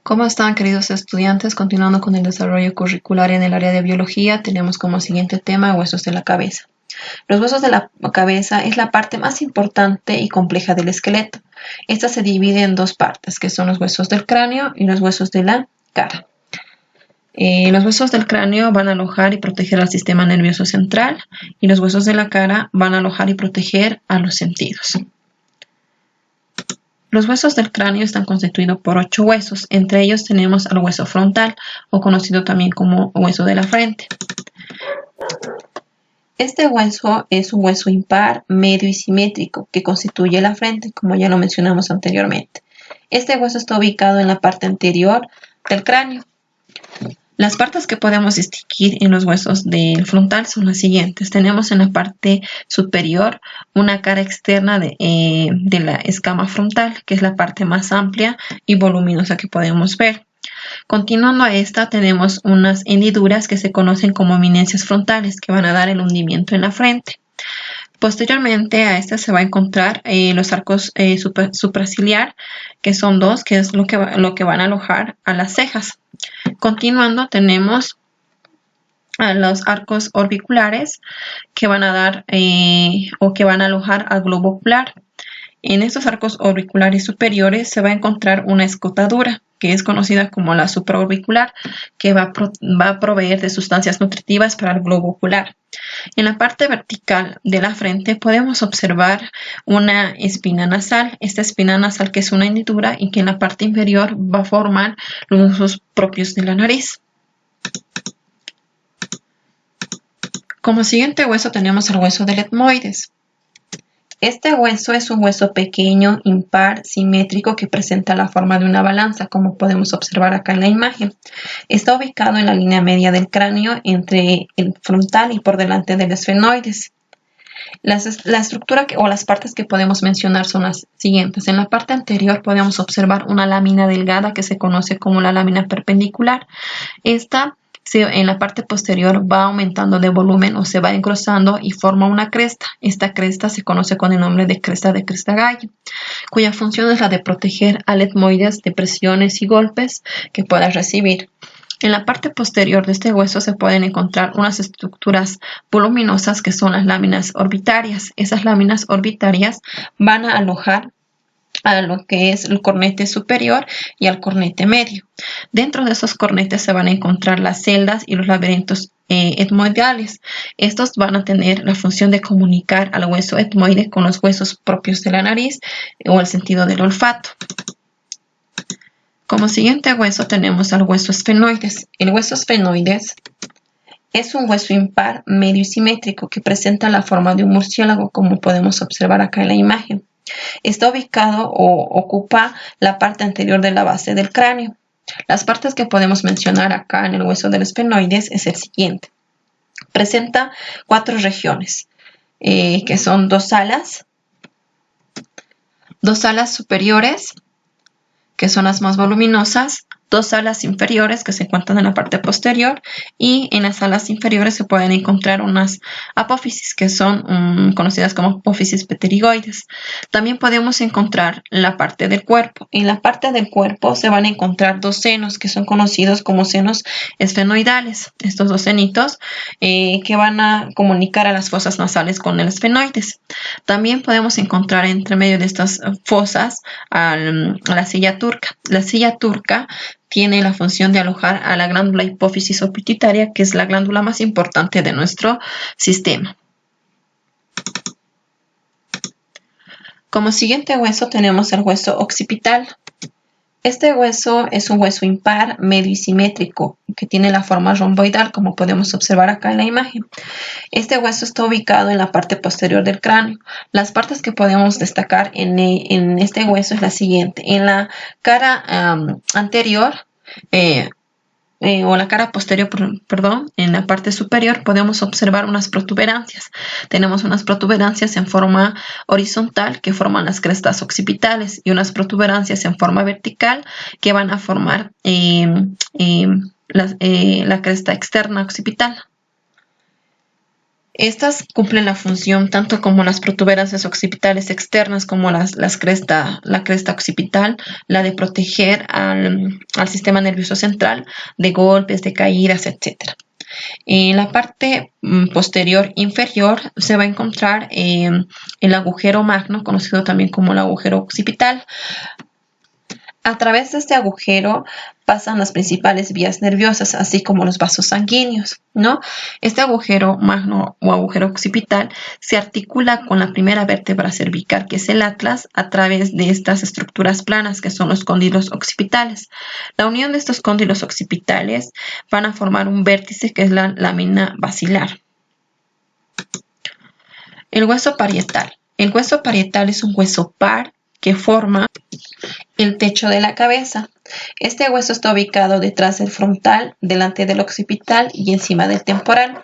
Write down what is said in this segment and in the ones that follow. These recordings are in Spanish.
¿Cómo están, queridos estudiantes? Continuando con el desarrollo curricular en el área de biología, tenemos como siguiente tema huesos de la cabeza. Los huesos de la cabeza es la parte más importante y compleja del esqueleto. Esta se divide en dos partes, que son los huesos del cráneo y los huesos de la cara. Los huesos del cráneo van a alojar y proteger al sistema nervioso central y los huesos de la cara van a alojar y proteger a los sentidos. Los huesos del cráneo están constituidos por 8 huesos. Entre ellos tenemos al hueso frontal, o conocido también como hueso de la frente. Este hueso es un hueso impar, medio y simétrico que constituye la frente, como ya lo mencionamos anteriormente. Este hueso está ubicado en la parte anterior del cráneo. Las partes que podemos distinguir en los huesos del frontal son las siguientes. Tenemos en la parte superior una cara externa de la escama frontal, que es la parte más amplia y voluminosa que podemos ver. Continuando a esta, tenemos unas hendiduras que se conocen como eminencias frontales, que van a dar el hundimiento en la frente. Posteriormente a esta se va a encontrar los arcos supraciliar, que son dos, que es lo que van a alojar a las cejas. Continuando tenemos a los arcos orbiculares que van a dar o que van a alojar al globo ocular. En estos arcos orbiculares superiores se va a encontrar una escotadura que es conocida como la supraorbicular, que va a proveer de sustancias nutritivas para el globo ocular. En la parte vertical de la frente podemos observar una espina nasal. Esta espina nasal que es una hendidura y que en la parte inferior va a formar los huesos propios de la nariz. Como siguiente hueso tenemos el hueso del etmoides. Este hueso es un hueso pequeño, impar, simétrico que presenta la forma de una balanza, como podemos observar acá en la imagen. Está ubicado en la línea media del cráneo entre el frontal y por delante del esfenoides. La estructura o las partes que podemos mencionar son las siguientes. En la parte anterior podemos observar una lámina delgada que se conoce como la lámina perpendicular. Esta en la parte posterior va aumentando de volumen o se va engrosando y forma una cresta. Esta cresta se conoce con el nombre de cresta gallo, cuya función es la de proteger al etmoides de presiones y golpes que pueda recibir. En la parte posterior de este hueso se pueden encontrar unas estructuras voluminosas que son las láminas orbitarias. Esas láminas orbitarias van a alojar a lo que es el cornete superior y al cornete medio. Dentro de esos cornetes se van a encontrar las celdas y los laberintos etmoidales. Estos van a tener la función de comunicar al hueso etmoide con los huesos propios de la nariz o el sentido del olfato. Como siguiente hueso tenemos al hueso esfenoides. El hueso esfenoides es un hueso impar, medio y simétrico que presenta la forma de un murciélago, como podemos observar acá en la imagen. Está ubicado o ocupa la parte anterior de la base del cráneo. Las partes que podemos mencionar acá en el hueso del esfenoides es el siguiente. Presenta 4 regiones, que son dos alas superiores, que son las más voluminosas, 2 alas inferiores que se encuentran en la parte posterior, y en las alas inferiores se pueden encontrar unas apófisis que son conocidas como apófisis pterigoides. También podemos encontrar la parte del cuerpo. En la parte del cuerpo se van a encontrar 2 senos que son conocidos como senos esfenoidales. Estos 2 senitos que van a comunicar a las fosas nasales con el esfenoides. También podemos encontrar entre medio de estas fosas a la silla turca. La silla turca tiene la función de alojar a la glándula hipófisis o pituitaria, que es la glándula más importante de nuestro sistema. Como siguiente hueso tenemos el hueso occipital. Este hueso es un hueso impar, medio y simétrico, que tiene la forma romboidal, como podemos observar acá en la imagen. Este hueso está ubicado en la parte posterior del cráneo. Las partes que podemos destacar en este hueso es la siguiente. En la cara anterior, o la cara posterior, perdón, en la parte superior podemos observar unas protuberancias. Tenemos unas protuberancias en forma horizontal que forman las crestas occipitales y unas protuberancias en forma vertical que van a formar la cresta externa occipital. Estas cumplen la función tanto como las protuberancias occipitales externas como la cresta occipital, la de proteger al sistema nervioso central de golpes, de caídas, etc. En la parte posterior inferior se va a encontrar el agujero magno, conocido también como el agujero occipital. A través de este agujero pasan las principales vías nerviosas, así como los vasos sanguíneos, ¿no? Este agujero magno o agujero occipital se articula con la primera vértebra cervical, que es el atlas, a través de estas estructuras planas, que son los cóndilos occipitales. La unión de estos cóndilos occipitales van a formar un vértice, que es la lámina basilar. El hueso parietal. El hueso parietal es un hueso par que forma el techo de la cabeza. Este hueso está ubicado detrás del frontal, delante del occipital y encima del temporal,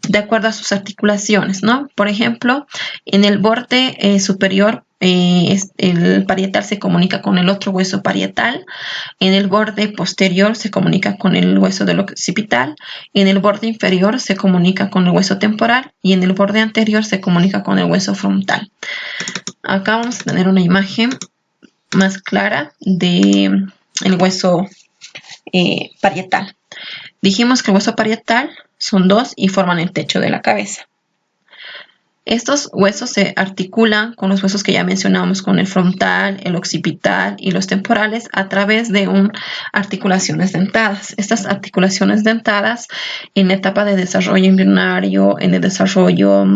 de acuerdo a sus articulaciones, ¿no? Por ejemplo, en el borde superior, el parietal se comunica con el otro hueso parietal. En el borde posterior se comunica con el hueso del occipital. En el borde inferior se comunica con el hueso temporal. Y en el borde anterior se comunica con el hueso frontal. Acá vamos a tener una imagen más clara del hueso parietal. Dijimos que el hueso parietal son dos y forman el techo de la cabeza. Estos huesos se articulan con los huesos que ya mencionamos, con el frontal, el occipital y los temporales, a través de articulaciones dentadas. Estas articulaciones dentadas, en la etapa de desarrollo embrionario, en el desarrollo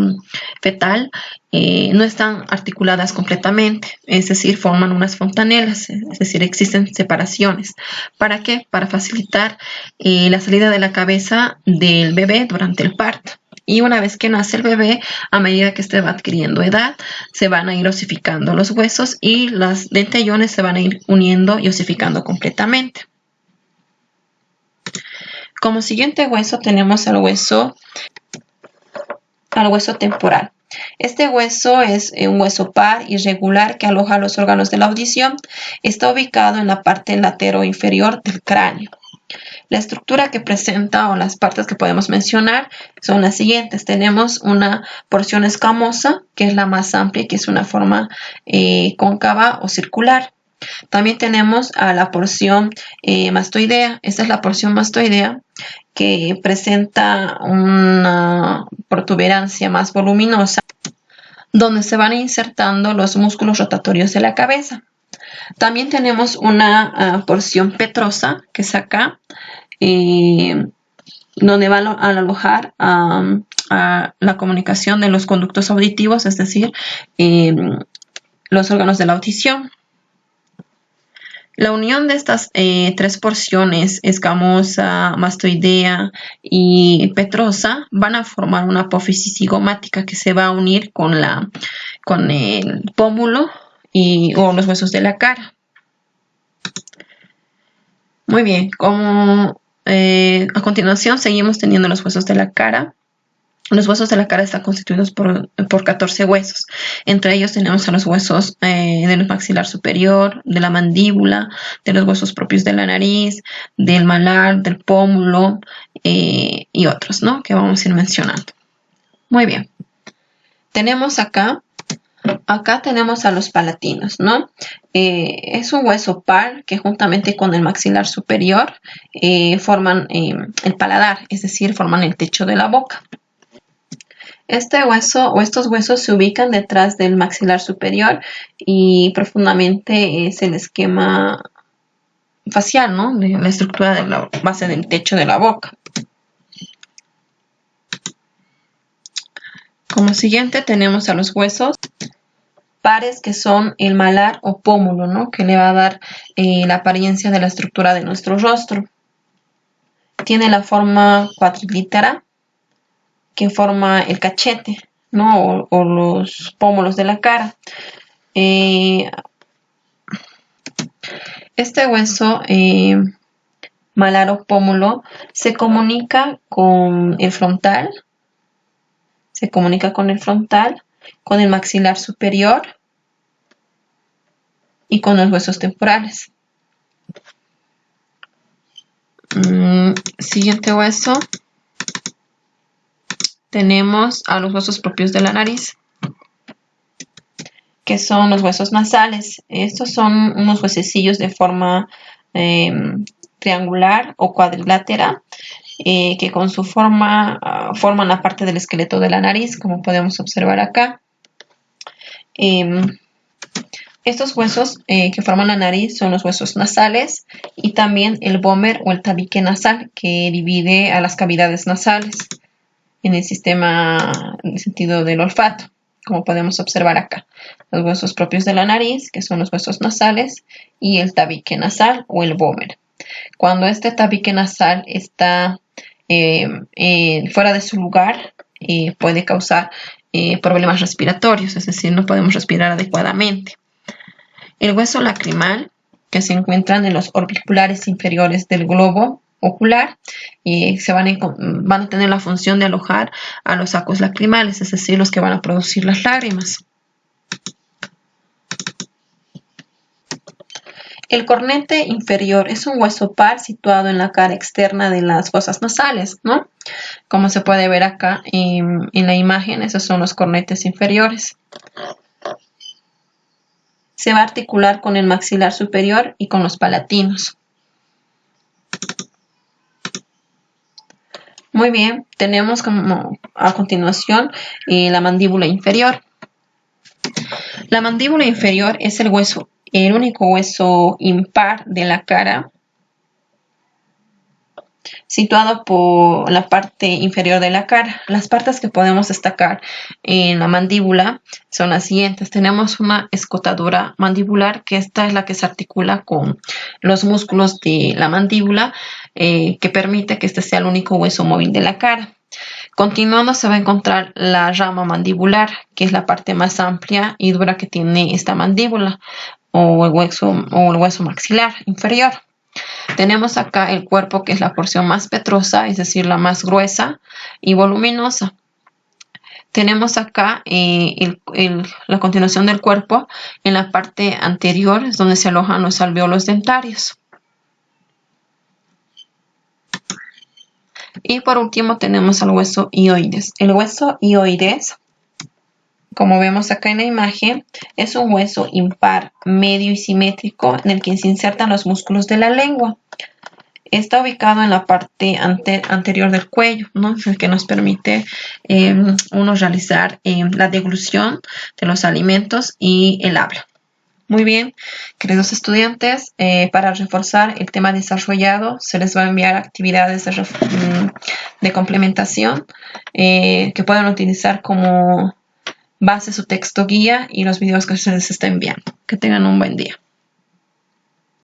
fetal, no están articuladas completamente, es decir, forman unas fontanelas, es decir, existen separaciones. ¿Para qué? Para facilitar la salida de la cabeza del bebé durante el parto. Y una vez que nace el bebé, a medida que este va adquiriendo edad, se van a ir osificando los huesos y los dentellones se van a ir uniendo y osificando completamente. Como siguiente hueso tenemos al hueso temporal. Este hueso es un hueso par irregular que aloja los órganos de la audición. Está ubicado en la parte latero-inferior del cráneo. La estructura que presenta, o las partes que podemos mencionar, son las siguientes. Tenemos una porción escamosa, que es la más amplia, que es una forma cóncava o circular. También tenemos a la porción mastoidea. Esta es la porción mastoidea, que presenta una protuberancia más voluminosa, donde se van insertando los músculos rotatorios de la cabeza. También tenemos una porción petrosa, que es acá, donde va a alojar a la comunicación de los conductos auditivos, es decir, los órganos de la audición. La unión de estas tres porciones, escamosa, mastoidea y petrosa, van a formar una apófisis cigomática que se va a unir con el pómulo o los huesos de la cara. Muy bien, a continuación seguimos teniendo los huesos de la cara. Los huesos de la cara están constituidos por 14 huesos. Entre ellos tenemos a los huesos del maxilar superior, de la mandíbula, de los huesos propios de la nariz, del malar, del pómulo y otros, ¿no? Que vamos a ir mencionando. Muy bien. Tenemos acá tenemos a los palatinos, ¿no? Es un hueso par que juntamente con el maxilar superior forman el paladar, es decir, forman el techo de la boca. Este hueso o estos huesos se ubican detrás del maxilar superior y profundamente es el esquema facial, ¿no? De la estructura de la base del techo de la boca. Como siguiente tenemos a los huesos pares, que son el malar o pómulo, ¿no? Que le va a dar la apariencia de la estructura de nuestro rostro. Tiene la forma cuadrilátera, que forma el cachete, ¿no? O los pómulos de la cara. Este hueso malar o pómulo se comunica con el frontal. Con el maxilar superior y con los huesos temporales. Siguiente hueso tenemos a los huesos propios de la nariz, que son los huesos nasales. Estos son unos huesecillos de forma triangular o cuadrilátera, que con su forma forman la parte del esqueleto de la nariz, como podemos observar acá. Estos huesos que forman la nariz son los huesos nasales y también el vómer o el tabique nasal, que divide a las cavidades nasales en el sistema, en el sentido del olfato, como podemos observar acá. Los huesos propios de la nariz, que son los huesos nasales, y el tabique nasal o el vómer. Cuando este tabique nasal está fuera de su lugar, puede causar problemas respiratorios, es decir, no podemos respirar adecuadamente. El hueso lacrimal, que se encuentran en los orbiculares inferiores del globo ocular, van a tener la función de alojar a los sacos lacrimales, es decir, los que van a producir las lágrimas. El cornete inferior es un hueso par situado en la cara externa de las fosas nasales, ¿no? Como se puede ver acá en la imagen, esos son los cornetes inferiores. Se va a articular con el maxilar superior y con los palatinos. Muy bien, tenemos como a continuación la mandíbula inferior. La mandíbula inferior es el único hueso impar de la cara, situado por la parte inferior de la cara. Las partes que podemos destacar en la mandíbula son las siguientes. Tenemos una escotadura mandibular, que esta es la que se articula con los músculos de la mandíbula, que permite que este sea el único hueso móvil de la cara. Continuando se va a encontrar la rama mandibular, que es la parte más amplia y dura que tiene esta mandíbula, o el hueso maxilar inferior. Tenemos acá el cuerpo, que es la porción más petrosa, es decir, la más gruesa y voluminosa. Tenemos acá la continuación del cuerpo. En la parte anterior es donde se alojan los alvéolos dentarios. Y por último tenemos al hueso hioides. El hueso hioides, como vemos acá en la imagen, es un hueso impar, medio y simétrico, en el que se insertan los músculos de la lengua. Está ubicado en la parte anterior del cuello, ¿no? Es el que nos permite realizar la deglución de los alimentos y el habla. Muy bien, queridos estudiantes, para reforzar el tema desarrollado se les va a enviar actividades de complementación que pueden utilizar como base su texto guía y los videos que se les está enviando. Que tengan un buen día.